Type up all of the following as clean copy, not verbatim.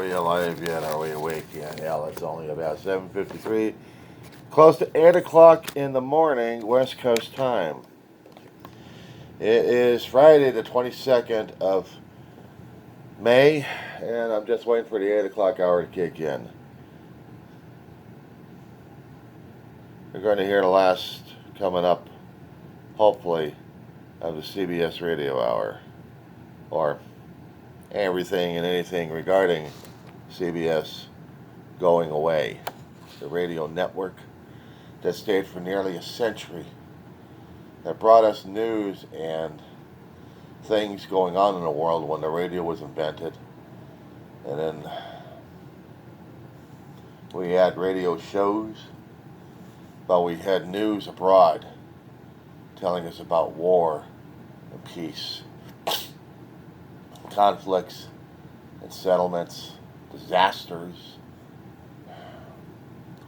we alive yet? Are we awake yet? Hell, it's only about 7:53. Close to 8 o'clock in the morning, West Coast time. It is Friday the 22nd of May, and I'm just waiting for the 8 o'clock hour to kick in. We're going to hear the last coming up, hopefully, of the CBS radio hour, or everything and anything regarding CBS going away. The radio network that stayed for nearly a century, that brought us news and things going on in the world when the radio was invented. And then we had radio shows, but we had news abroad telling us about war and peace, conflicts and settlements, disasters,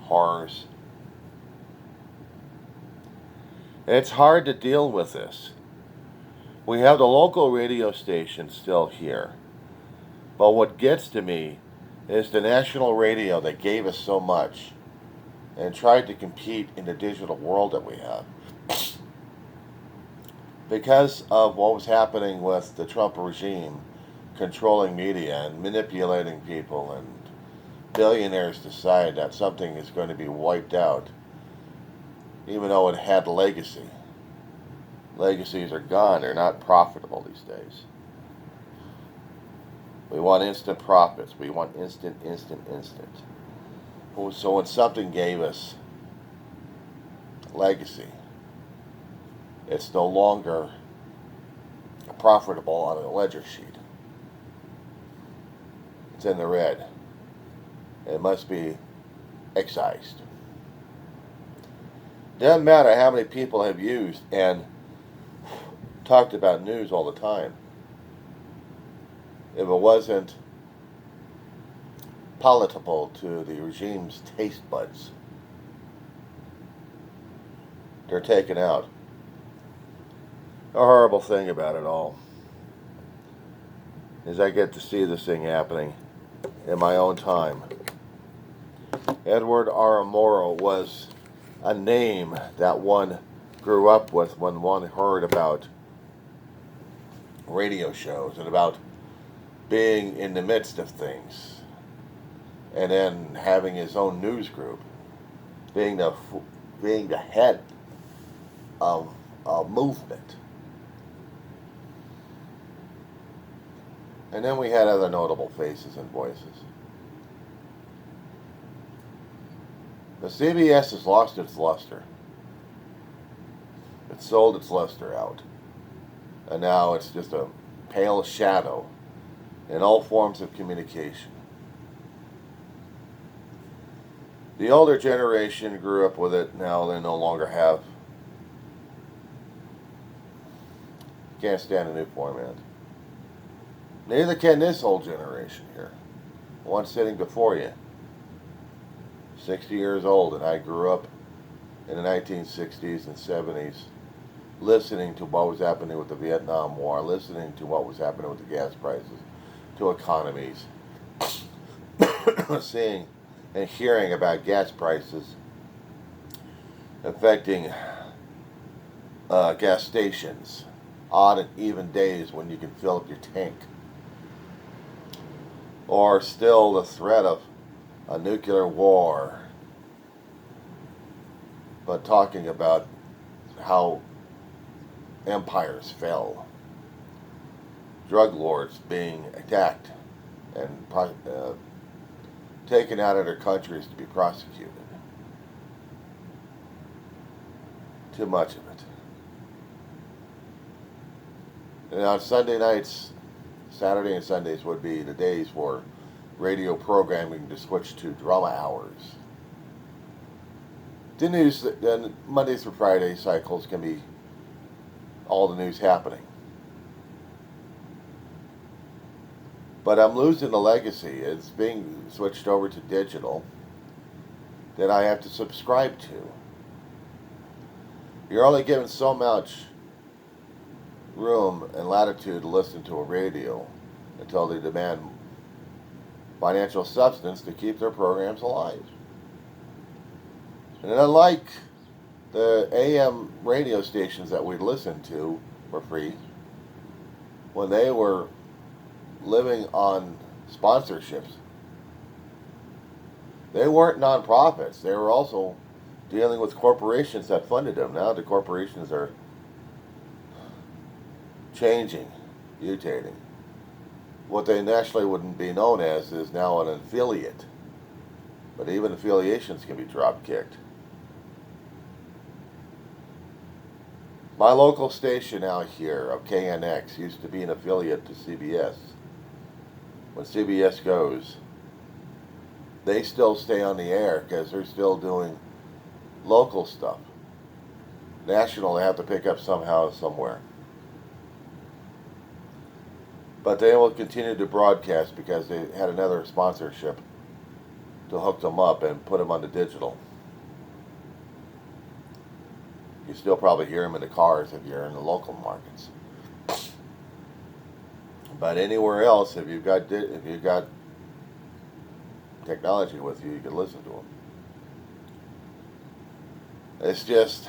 horrors. It's hard to deal with this. We have the local radio station still here, but what gets to me is the national radio that gave us so much and tried to compete in the digital world that we have. Because of what was happening with the Trump regime controlling media and manipulating people, and billionaires decide that something is going to be wiped out, even though it had legacy. Legacies are gone. They're not profitable these days. We want instant profits. We want instant. So when something gave us legacy, it's no longer profitable on a ledger sheet. It's in the red. It must be excised. Doesn't matter how many people have used and talked about news all the time. If it wasn't palatable to the regime's taste buds, they're taken out. The horrible thing about it all is I get to see this thing happening in my own time. Edward R. Murrow was a name that one grew up with when one heard about radio shows and about being in the midst of things, and then having his own news group, being the head of a movement. And then we had other notable faces and voices. The CBS has lost its luster. It sold its luster out. And now it's just a pale shadow in all forms of communication. The older generation grew up with it. Now they no longer have. Can't stand a new format. Neither can this old generation here. The one sitting before you. 60 years old, and I grew up in the 1960s and 70s listening to what was happening with the Vietnam War, listening to what was happening with the gas prices, to economies, seeing and hearing about gas prices affecting gas stations, odd and even days when you can fill up your tank, or still the threat of a nuclear war, but talking about how empires fell, drug lords being attacked and taken out of their countries to be prosecuted. Too much of it. And on Sunday nights, Saturday and Sundays would be the days for radio programming to switch to drama hours. The news, then Monday through Friday cycles can be all the news happening. But I'm losing the legacy. It's being switched over to digital that I have to subscribe to. You're only given so much room and latitude to listen to a radio until they demand financial substance to keep their programs alive. And unlike the AM radio stations that we listened to for free, when they were living on sponsorships, they weren't nonprofits. They were also dealing with corporations that funded them. Now the corporations are changing, mutating. What they nationally wouldn't be known as is now an affiliate. But even affiliations can be drop-kicked. My local station out here of KNX used to be an affiliate to CBS. When CBS goes, they still stay on the air because they're still doing local stuff. National, they have to pick up somehow, somewhere. But they will continue to broadcast because they had another sponsorship to hook them up and put them on the digital. You still probably hear them in the cars if you're in the local markets. But anywhere else, if you've got technology with you, you can listen to them. It's just,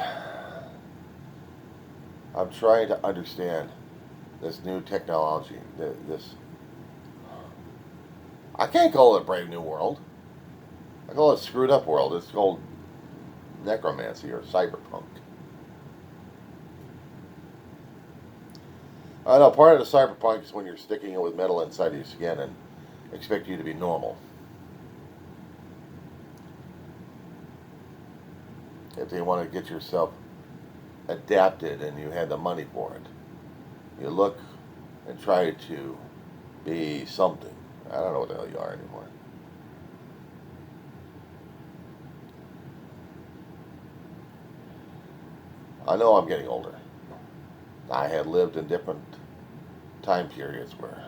I'm trying to understand this new technology. This, I can't call it a brave new world. I call it a screwed up world. It's called necromancy or cyberpunk. I know part of the cyberpunk is when you're sticking it with metal inside your skin and expect you to be normal. If you want to get yourself adapted and you had the money for it, you look and try to be something. I don't know what the hell you are anymore. I know I'm getting older. I had lived in different time periods where,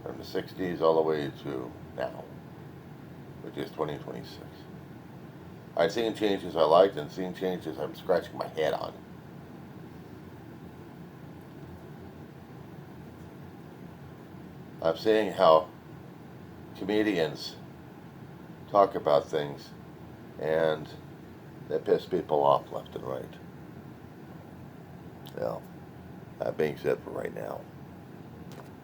from the 60s all the way to now, which is 2026. I've seen changes I liked and seen changes I'm scratching my head on. I'm seeing how comedians talk about things and they piss people off left and right. Well, that being said for right now.